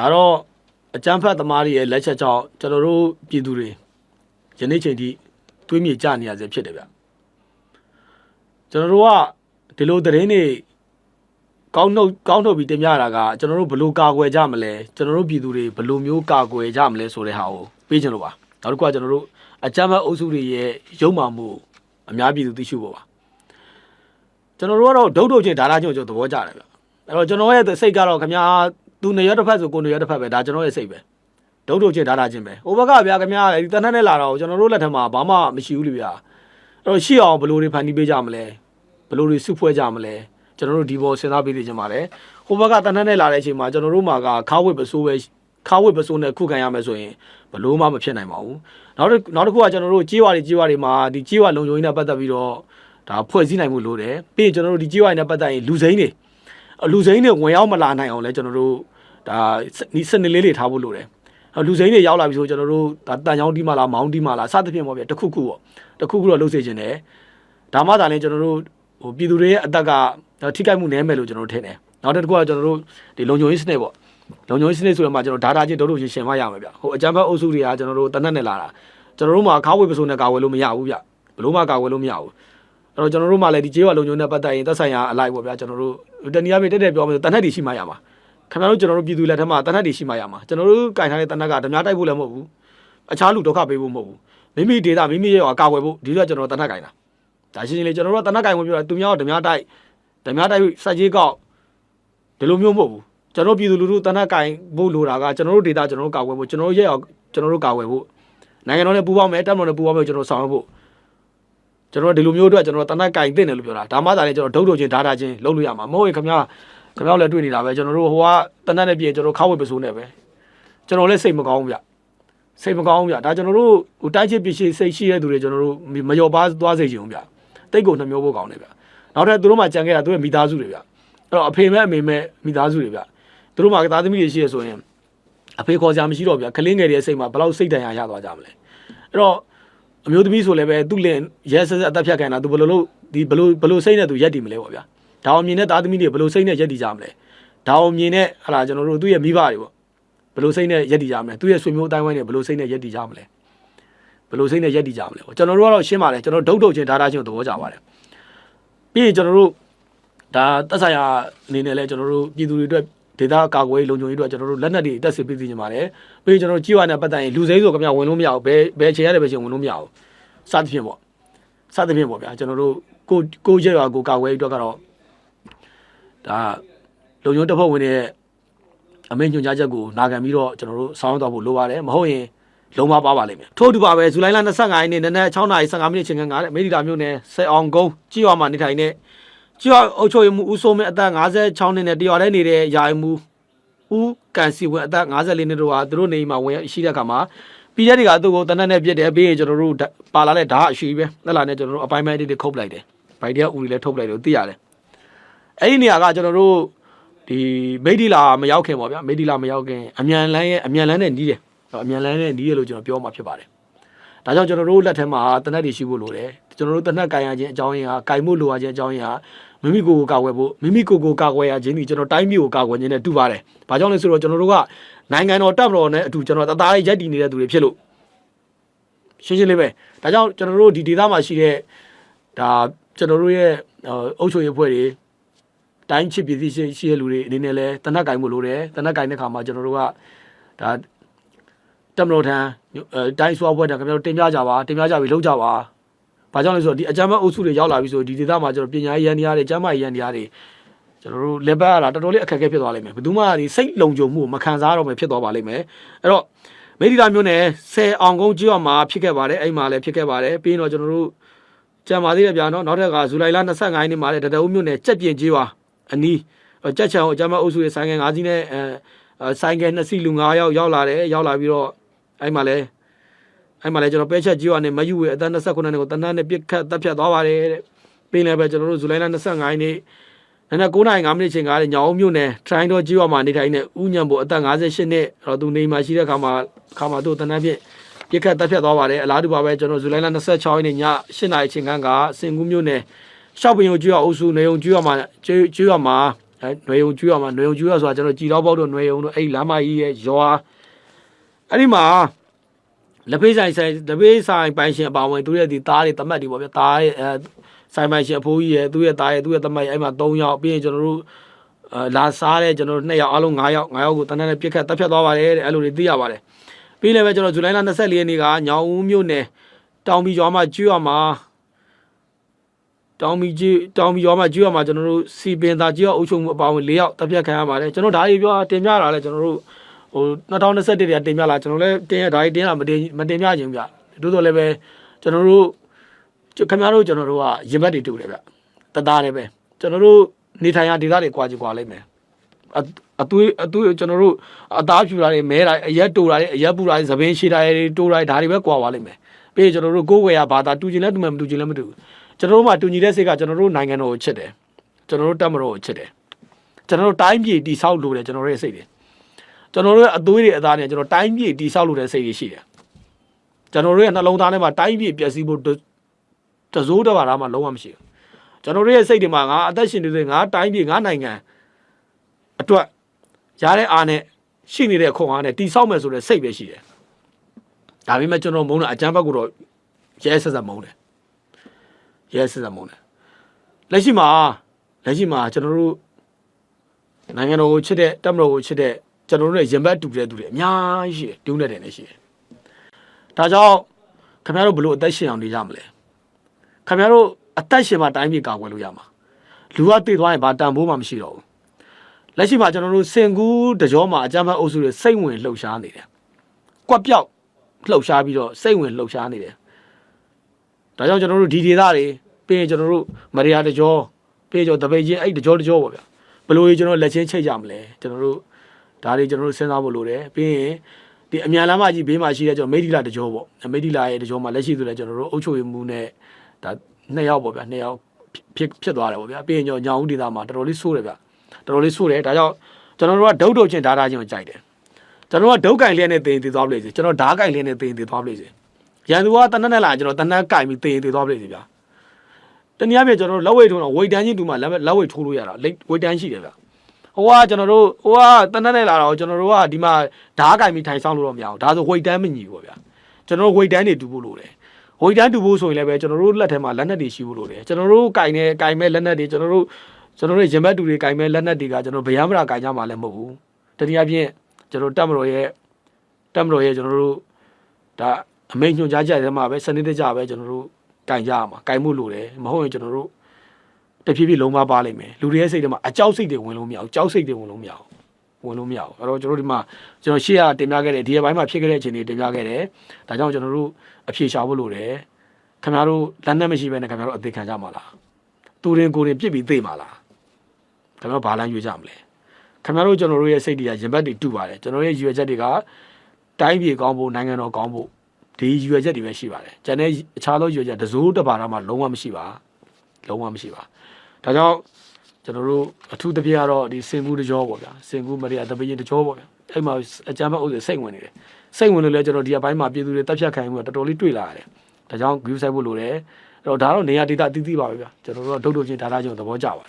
ဒါတော့အကျန်းဖတ်သမားတွေရဲ့လက်ချက်ကြောင့်ကျွန်တော်တို့ပြည်သူတွေယနေ့ချိန်ထိတွေးမြေကြနေရစေဖြစ်တယ်ဗျကျွန်တော်တို့ကဒီလိုသတင်းတွေကောင်းထုတ်ပြီးတင်ပြတာကကျွန်တော်တို့ဘယ်လိုကာကွယ်ကြမလဲကျွန်တော်တို့ပြည်သူတွေဘယ်လိုမျိုးကာကွယ်ကြမလဲဆိုတဲ့ဟာကိုပေးချင်လို့ပါနောက်တစ်ခုကကျွန်တော်တို့အကြမ်းဖက်အုပ်စုတွေရဲ့ရုံမှမှုအများပြည်သူသိရှိဖို့ပါကျွန်တော်တို့ကတော့ဒုတ်ချင်းဓာတာချင်းကိုသဘောကျတယ်ဗျအဲ့တော့ကျွန်တော်ရဲ့စိတ်ကတော့ခင်ဗျာသူနေရတစ်ဖက်ဆိုကိုနေရတစ်ဖက်ပဲဒါကျွန်တော်ရဲ့စိတ်ပဲဒုတ်ချင်းဓာတာချင်းပဲဟိုဘက်ကဗျာခင်ဗျာဒီတနက်နဲ့လာတော့ကျွန်တော်တို့လက်ထက်မှာဘာမှမရှိဘူးလေဗျာအဲ့တော့ရှိအောင်ဘယ်လိုတွေဖန်တီးပေးကြမလဲဘယ်လိုတွေစုဖွဲ့ကြမလဲကျွန်တော်တို့ဒီဘောစဉ်းစားပေးနေကြပါလေဟိုဘက်ကတနက်နဲ့လာတဲ့အချိန်မှာကျွန်တော်တို့မှာကခါဝစ်ပစိုးနဲ့ခုခံရမယ်ဆိုရင်ဘလို့မှမဖြစ်နိုင်ပါဘူးနောက်တစ်ခုကကျွန်တော်တို့ကြေးဝါတွေမှာဒီကြေးဝါလုံခြုံရေးနဲ့ပတ်သက်ပြီးတော့ဒါဖွဲ့စည်းနိုင်မှုလိုတယ်ပြီးရင်ကျွန်တော်တို့ဒီကြေးဝါတွေနဲ့ပတ်သက်ရင်လူစိမ်းတွေဝင်ရောက်မလာနိုင်အောင်လဲကျွန်တော်တို့ဒါဒီစနစ်လေးတွေထားဖို့လိုတယ်လူစိမ်းတွေရောက်လာပြီဆိုကျွန်တော်တို့ဒါတန်ချောင်းတီးမှလားမောင်းတီးမှလားစသဖြင့်ပေါ့ဗျတခုခုတော့လှုပ်စေခြင်းတယ်ဒါမှသာလဲကျွန်တော်တို့ဟိုပြည်သူတွေရဲ့အသက်ကထိခိုက်မှုနည်းမယ်လို့ကျွန်တော်တို့ထင်တယ်နောက်တစ်ခုကကျွန်တော်တို့ဒီလုံခြုံရေးစနစ်ပေါ့လုံခြုံရေးစနစ်ဆိုရင်မှကျွန်တော် data ချင်းဒုတ်ချင်းရှင်မရမယ်ဗျဟိုအကြမ်းဖက်အုပ်စုတွေကကျွန်တော်တို့တနက်နဲ့လာတာကျွန်တော်တို့မှာခါဝေပစုံနဲ့ကာဝယ်လို့မရဘူးဗျဘလို့မှကာဝယ်လို့မရဘူးအဲ့တော့ကျွန်တော်တို့မှလည်းဒီကြေးဝါလုံခြုံနဲ့ပတ်သက်ရင်သက်ဆိုင်ရာအလိုက်ပေါ့ဗျကျွန်တော်တို့တနည်းအားဖြင့်တက်ပြောမယ်ဆိုတနက်တွေရှိမှရမှာခင်ဗျားတို့ကျွန်တော်တို့ပြည်သူလက်ထက်မှာတနက်တွေရှိမှရမှာကျွန်တော်တို့ကင်ထားတဲ့တနက်ကဓမြတိုက်ဖို့လည်းမဟုတ်ဘူးအခြားလူဒုက္ခပေးဖို့မဟုတ်ဘူးမိမိဒေတာမိမိရဲ့ကာဝယ်ဖို့ဒီလိုကျွန်တော်တနက်ကင်တာဒါရှင်းရှင်းလေးကျွန်တော်တို့ကတနက်ကင်ဝင်ပြောတာသူများဓမြတိုက်စက်ကြီးကောက်ဒီလိုမျိုးမဟုတ်ဘူးကျွန်တော်ပြည်သူလူထုတနက်ကင်ဖို့လိုတာကကျွန်တော်တို့ဒေတာကျွန်တော်တို့ကာဝယ်ဖို့ကျွန်တော်တို့ရဲ့ကျွန်တော်တို့ကာဝယ်ဖို့နိုင်ငံတော်နဲ့ပူးပေါင်းမယ်တပ်မတော်နဲ့ပူးပေါင်းမယ်ကျွန်တော်ဆောင်ရွက်ဖို့ကျွန်တော်ဒီလိုမျိုးအတွက်ကျွန်တော်တနက်ကင်သိတယ်လို့ပြောတာဒါမှသာလေကျွန်တော်ဒုတ်ချင်းဓာတာချင်းလုပ်လို့ရမှာမဟုတ်ရင်ခင်ဗျားလည်းတွေ့နေတာပဲကျွန်တော်တို့ဟိုကတနက်နဲ့ပြင်ကျွန်တော်ခါဝယ်ပစိုးနဲ့ပဲကျွန်တော်လည်းစိတ်မကောင်းဘူးဗျဒါကျွန်တော်တို့ဟိုတိုက်ချစ်ပြည့်စိတ်ရှိတဲ့သူတွေကျွန်တော်တို့မလျော်ပါသွားစေချင်ဘူးဗျတိတ်ကိုနှမျိုးဖို့ကောင်းတယ်ဗျနောက်ထပ်သူတို့မှကြံခဲ့တာသူရဲ့မိသားစုတွေဗျအဲ့တော့အဖေမဲ့အမေမဲ့မိသားစုတွေဗျသူတို့မှသားသမီးတွေရှိရဆိုရင်အဖေခေါ်ကြမရှိတော့ဗျကလင်းငယ်တွေရဲ့စိတ်မှာဘယ်လောက်စိတ်တန်ရာရသွားကြမလဲအဲ့တော့အမျိုးသမီးဆိုလည်းပဲသူ့လင်ရဲဆက်အသက်ဖြတ်ခံတာသူဘယ်လိုစိတ်နဲ့သူရက်တည်မလဲပေါ့ဗျာဒါအောင်မြင်တဲ့သားသမီးတွေဘယ်လိုစိတ်နဲ့ရက်တည်ကြမလဲဒါအောင်မြင်တဲ့ဟာကျွန်တော်တို့သူ့ရဲ့မိဘတွေပေါ့ဘယ်လိုစိတ်နဲ့ရက်တည်ကြမလဲသူ့ရဲ့ဆွေမျိုးအတိုင်းဝိုင်းတွေဘယ်လိုစိတ်နဲ့ရက်တည်ကြမလဲပေါ့ကျွန်တော်တို့ကတော့ရှင်းပါတယ်ကျွန်တော်ဒုတ်ချင်းဓာတာချင်းကိုသဘောကျပါတယ်ပြီးရင်ကျွန်တော်တို့ဒါသက်ဆိုင်ရာအနေနဲ့လဲကျွန်တော်တို့ပြည်သူတွေအတွက်ဒေသကာကွယ်လုံခြုံရေးအတွက်ကျွန်တော်တို့လက်နက်တွေတက်စစ်ပေးနေပါတယ်ပြီးရင်ကျွန်တော်တို့ကြီးဝါနဲ့ပတ်သက်ရင်လူစိမ်းဆိုခင်ဗျဝင်လို့မရဘူးဘယ်ချိန်ရတယ်ပဲချိန်ဝင်လို့မရဘူးစသဖြင့်ပေါ့ဗျာကျွန်တော်တို့ကိုရဲရွာကိုကာကွယ်အတွက်ကတော့ဒါလုံခြုံတပ်ဖွဲ့ဝင်တွေရဲ့အမိန့်ညွှန်ကြားချက်ကိုနာခံပြီးတော့ကျွန်တော်တို့ဆောင်းသွားဖို့လိုပါတယ်မဟုတ်ရင်လုံးဝပါလိမ့်မယ်ထို့တူပါပဲဇူလိုင်လ25ရက်နေ့နနက်6:15မိနစ်ချိန်ကမေဒီတာမြို့နယ်ဆယ်အောင်ကုန်းကြီးရွာမှာနေထိုင်တဲ့ကြီးရွာအုပ်ချုပ်ရေးမှူးဦးစိုးမင်းအသက်56နှစ်နဲ့တရွာထဲနေတဲ့ယာယီမှူးဦးကန်စီဝင်းအသက်54နှစ်တို့ဟာသူတို့နေမှာဝင်ရှိတဲ့အခါမှာပြည်ရဲတွေကသူ့ကိုတနက်နဲ့ပြစ်တယ်ပြီးရင်ကျွန်တော်တို့ပါလာတဲ့ဓာတ်အရှိပဲလက်လာနဲ့ကျွန်တော်တို့အပိုင်းပိုင်းတွေခုတ်လိုက်တယ်ဗိုက်တရဦးတွေလည်းထုတ်လိုက်တယ်သိရတယ်အဲ့ဒီနေရာကကျွန်တော်တို့ဒီမိဒီလာမရောက်ခင်ပေါ့ဗျာမိဒီလာမရောက်ခင်အမြန်လန်းနဲ့နီးတယ်အမြန်လန်းနဲ့နီးရလို့ကျွန်တော်ပြောမှာဖြစ်ပါတယ်ဒါကြောင့်ကျွန်တော်တို့လက်ထဲမှာတနက်တွေရှိဖို့လိုတယ်ကျွန်တော်တို့တနက်ကင်ရခြင်းအကြောင်းရင်းဟာကင်မှုလိုရခြင်းအကြောင်းရင်းဟာမိမိကိုယ်ကိုကာကွယ်ဖို့မိမိကိုယ်ကိုကာကွယ်ရခြင်းဒီကျွန်တော်တိုင်းပြည်ကိုကာကွယ်ခြင်းနဲ့တူပါတယ်ဘာကြောင့်လဲဆိုတော့ကျွန်တော်တို့ကနိုင်ငံတော်တပ်မတော်နဲ့အတူကျွန်တော်တသားရိုက်တည်နေတဲ့သူတွေဖြစ်လို့ရှင်းလေးပဲဒါကြောင့်ကျွန်တော်တို့ဒီဒေသမှာရှိတဲ့ဒါကျွန်တော်တို့ရဲ့အုပ်ချုပ်ရေးအဖွဲ့တွေတိုင်းချစ်ပြည်ရှိတဲ့လူတွေအနေနဲ့လဲတနက်ကင်မှုလိုတယ်တနက်ကင်တဲ့ခါမှာကျွန်တော်တို့ကဒါတမလို့ထံတိုင်းစွာဘွဲ့တာခင်ဗျားတို့တင်ပြကြပြီးလုပ်ကြပါဘာကြောင့်လဲဆိုတော့ဒီအကြမ်းဖက်အုပ်စုတွေရောက်လာပြီဆိုဒီဒေသမှာကျွန်တော်ပညာရေးရန်တရားတွေကျန်းမာရေးရန်တရားတွေကျွန်တော်တို့လက်ပတ်ရတာတော်တော်လေးအခက်အခဲဖြစ်သွားလိမ့်မယ်ဘယ်သူမှဒီစိတ်လုံခြုံမှုမခံစားတော့မှဖြစ်သွားပါလိမ့်မယ်အဲ့တော့မိဒီတာမျိုးနဲ့ဆယ်အောင်ကုန်းကြီးအောင်မှာဖြစ်ခဲ့ပါတယ်အဲ့မှာလည်းဖြစ်ခဲ့ပါတယ်ပြီးတော့ကျွန်တော်တို့ကြံပါသေးတယ်ဗျာနော်နောက်ထပ်ကဇူလိုင်လ25ရက်နေ့မှာလည်းတတအုပ်မျိုးနဲ့ကြက်ပြင်ကြီးပါအနီးကြက်ချံကိုအကြမ်းဖက်အုပ်စုရဲ့ဆိုင်ငယ်5စီးနဲ့ဆိုင်ငယ်2စီးလူ9ယောက်ရောက်လာပြီးတော့အဲ့မှာလည်းကျွန်တော်ပဲချက်ကြီးကနေမယူဝေအသက်29နှစ်ကိုတနတ်နဲ့ပြစ်ခတ်တပ်ဖြတ်သွားပါတယ်တဲ့ပြီးလည်းပဲကျွန်တော်တို့ဇူလိုင်လ25ရက်နေ့နနက်9:05မိနစ်ချိန်ကလည်းညောင်မြို့နယ်ထရိုင်းတော်ကြီးရွာမှာနေထိုင်တဲ့ဦးညံဘိုအသက်58နှစ်တော့သူနေမှာရှိတဲ့ခါမှာသူ့တနတ်ဖြင့်ပြစ်ခတ်တပ်ဖြတ်သွားပါတယ်အလားတူပါပဲကျွန်တော်ဇူလိုင်လ26ရက်နေ့ည8:00ချိန်ကစင်ကူးမြို့နယ်ရှောက်ပင်ရုံကြီးရွာအုပ်စုနေုံကြီးရွာမှာ နွေယုံကျွေးရမှာနွေယုံကျွေးရဆိုတာကျွန်တော်ကြည်တော့ပေါက်တော့နွေယုံတို့အဲ့လမ်းမကြီးရဲ့ရွာအဲ့ဒီမှာလက်ဖေးဆိုင်ပိုင်ရှင်အပါဝင်သူရဲ့ဒီသားတွေတမတ်တွေပေါ့ဗျာသားရဲ့ဆိုင်ပိုင်ရှင်အဖိုးကြီးရဲ့သူ့ရဲ့သားရဲ့သူ့ရဲ့တမတ်ရဲ့အဲ့မှာ3ယောက်ပြီးရင်ကျွန်တော်တို့လာစားတဲ့ကျွန်တော်တို့2ယောက်အားလုံး9ယောက်ကိုတန်းတန်းနဲ့ပြစ်ခတ်တပ်ဖြတ်သွားပါတယ်တဲ့အဲ့လိုတွေသိရပါတယ်ပြီးလည်းပဲကျွန်တော်ဇူလိုင်လ24ရက်နေ့ကညောင်ဦးမြို့နယ်တောင်ပြည်ရွာမှာကျွေးရမှာတောင်ပြည်ရွာမှာကျွေးရမှာကျွန်တော်တို့စီပင်သာကျွေးရအုပ်ချုပ်မှုအပါဝင်4ယောက်တပ်ဖြတ်ခံရပါတယ်ကျွန်တော်ဒါတွေပြောတင်ပြတာလဲကျွန်တော်တို့ဟို2021တည်းကတင်ပြလာကျွန်တော်လည်းတင်ရဒါတွေတင်လာမတင်ပြခြင်းဗျတိုးတော်လည်းပဲကျွန်တော်တို့ခင်ဗျားတို့ကျွန်တော်တို့ကရင်ဘတ်တွေတူတယ်ဗျတသားတယ်ပဲကျွန်တော်တို့နေထိုင်ရာဒေသတွေကွာကြကွာလိုက်မယ်အသွေးကျွန်တော်တို့အသားဖြူတာတွေမဲတာအရက်တူတာတွေအရက်ပူတာတွေသပင်းရှည်တာတွေတိုးတာဒါတွေပဲကွာသွားလိမ့်မယ်ပြီးရင်ကျွန်တော်တို့ကိုယ်ဝယ်ရဘာသာတူကျင်လဲတူမယ်မတူကျင်လဲမတူကျွန်တော်တို့မှတူညီတဲ့စိတ်ကကျွန်တော်တို့နိုင်ငံတော်ကိုချစ်တယ်ကျွန်တော်တို့တပ်မတော်ကိုချစ်တယ်ကျွန်တော်တို့တိုင်းပြည်တည်ဆောက်လို့တယ်ကျွန်တော်တို့ရဲ့စိတ်တွေကျွန်တော်တို့ရဲ့အသွေးတွေအသားတွေကျွန်တော်တိုင်းပြည်တည်ဆောက်လို့တဲ့စိတ်တွေရှိတယ်ကျွန်တော်တို့ရဲ့နှလုံးသားထဲမှာတိုင်းပြည်ပျက်စီးဖို့တစိုးတပါးမှလုံးဝမရှိဘူးကျွန်တော်တို့ရဲ့စိတ်တွေမှာငါအသက်ရှင်နေတဲ့ငါတိုင်းပြည်ငါနိုင်ငံအတွက်ရတဲ့အားနဲ့ရှိနေတဲ့ခွန်အားနဲ့တည်ဆောက်မယ်ဆိုတဲ့စိတ်ပဲရှိတယ်ဒါပေမဲ့ကျွန်တော်မုန်းတာအကြမ်းဖက်ကိုတော့ရဲဆက်ဆက်မုန်းတယ်ရဲဆက်ဆက်မုန်းတယ်လက်ရှိမှာကျွန်တော်တို့နိုင်ငံတော်ကိုချစ်တဲ့တပ်မတော်ကိုချစ်တဲ့ကျွန်တော်တို့ရဲ့ရင်ဘတ်တူတဲ့သူတွေအများကြီးရှိတယ်တူးနေတယ်လည်းရှိတယ်ဒါကြောင့်ခင်ဗျားတို့ဘလို့အသက်ရှင်အောင်နေကြမလဲခင်ဗျားတို့အသက်ရှင်မှတိုင်းပြည်ကာကွယ်လို့ရမှာလူကတည်သွားရင်ဘာတန်ဖိုးမှမရှိတော့ဘူးလက်ရှိမှာကျွန်တော်တို့စင်ကူးတကြောမှာအကြမ်းဖက်အုပ်စုတွေစိတ်ဝင်လှုပ်ရှားနေတယ်ကွက်ပြောက်လှုပ်ရှားပြီးတော့စိတ်ဝင်လှုပ်ရှားနေတယ်ဒါကြောင့်ကျွန်တော်တို့ဒီဒေသတွေပြီးရင်ကျွန်တော်တို့မရိယာတကြောပြီးကျွန်တော်တပိတ်ချင်းအဲ့တကြောပေါ့ဗျာဘယ်လိုကြီးကျွန်တော်လက်ချင်းချိတ်ကြမလဲကျွန်တော်တို့ဒါတွေကျွန်တော်တို့စဉ်းစားဖို့လိုတယ်ပြီးရင်ဒီအမြန်လမ်းမကြီးဘေးမှာရှိတဲ့ကျွန်တော်မိထီလာတကြောပေါ့မိထီလာရဲ့တကြောမှာလက်ရှိဆိုလဲကျွန်တော်တို့အုပ်ချုပ်ရေးမှုနဲ့ဒါ2ယောက်ပေါ့ဗျာ2ယောက်ဖြစ်သွားတယ်ပေါ့ဗျာပြီးရင်ကျွန်တော်ညောင်ဦးဒေသမှာတော်တော်လေးဆိုးတယ်ဗျာတော်တော်လေးဆိုးတယ်ဒါကြောင့်ကျွန်တော်တို့ကဒုတ်ချင်းဓာတာချင်းကိုကြိုက်တယ်ကျွန်တော်ကဒုတ်ကင်လျက်နဲ့တင်သွားပလိမ့်စေကျွန်တော်ဓာကင်လျက်နဲ့တင်သွားပလိမ့်စေရန်သူကတနက်နဲ့လာကျွန်တော်တနက်ကင်ပြီးတင်သွားပလိမ့်စေဗျာတနည်းအားဖြင့်ကျွန်တော်တို့လက်ဝိတ်ထိုးတော့ဝိတ်တန်းချင်းတူမှလက်ဝိတ်ထိုးလို့ရတာဝိတ်တန်းရှိတယ်ဗျာဟိုကကျွန်တော်တို့ဟိုကတနက်နဲ့လာတော့ကျွန်တော်တို့ကဒီမှာဓာကင်ပြီးထိုင်ဆောင်လို့တော့မရဘူးဒါဆိုဝိတ်တန်းမညီဘူးဗျာကျွန်တော်တို့ဝိတ်တန်းတွေတူဖို့လိုတယ်ဝိတ်တန်းတူဖို့ဆိုရင်လည်းပဲကျွန်တော်တို့လက်ထဲမှာလက်နက်တွေရှိဖို့လိုတယ်ကျွန်တော်တို့ကင်မဲ့လက်နက်တွေကျွန်တော်တို့ရင်ဘတ်တူတွေကင်မဲ့လက်နက်တွေကကျွန်တော်ဗျာမရာကင်ကြမှာလည်းမဟုတ်ဘူးတနည်းအားဖြင့်ကျွန်တော်တပ်မတော်ရဲ့ကျွန်တော်တို့ဒါအမိန့်ညွှန်ကြားချက်ထဲမှာပဲစနစ်တကျပဲကျွန်တော်တို့ကင်ကြရမှာကင်မှုလိုတယ်မဟုတ်ရင်ကျွန်တော်တို့တဖြည်းဖြည်းလုံးပါလိမ့်မယ်လူတွေရဲ့စိတ်ထဲမှာအကြောက်စိတ်တွေဝင်လို့မရဘူးကြောက်စိတ်တွေဝင်လို့မရဘူးအဲ့တော့ကျွန်တော်ဒီမှာကျွန်တော်ရှေ့ကတင်ပြခဲ့တဲ့ဒီဘက်ပိုင်းမှာဖြစ်ခဲ့တဲ့အခြေအနေတင်ပြခဲ့တယ်ဒါကြောင့်ကျွန်တော်တို့အဖြေရှာဖို့လိုတယ်ခင်ဗျားတို့လက်နက်မရှိဘဲနဲ့ခင်ဗျားတို့အသေးခံကြမှာလားသူရင်ကိုယ်ရင်ပြစ်ပြီးသိမှာလားခင်ဗျားဘာလမ်းရွေးကြမလဲခင်ဗျားတို့ကျွန်တော်တို့ရဲ့စိတ်တွေကရင်ဘတ်တွေတူပါတယ်ကျွန်တော်ရဲ့ရွေချက်တွေကတိုင်းပြည်ကောင်းဖို့နိုင်ငံတော်ကောင်းဖို့ဒီရွေချက်တွေပဲရှိပါတယ်ကျန်တဲ့အခြားသောရွေချက်တစိုးတပါးမှလုံးဝမရှိပါဒါကြောင့်ကျွန်တော်တို့အထူးသဖြင့်ကတော့ဒီစင်ကူးတကြောပေါ့ဗျာစင်ကူးမရိယာတပိရင်တကြောပေါ့ဗျာအဲ့မှာအကြမ်းဖက်အုပ်စုစိတ်ဝင်နေတယ်စိတ်ဝင်လို့လဲကျွန်တော်ဒီအပိုင်းမှာပြည်သူတွေတပ်ဖြတ်ခိုင်းမှုတော်တော်လေးတွေ့လာရတယ်ဒါကြောင့် view ဆိုင်ဖို့လိုတယ်အဲ့တော့ဒါတော့နေရာဒေသအသီးသီးပါပဲဗျာကျွန်တော်တို့ဒုတ်ချင်းဒါချင်းသဘောကျပါ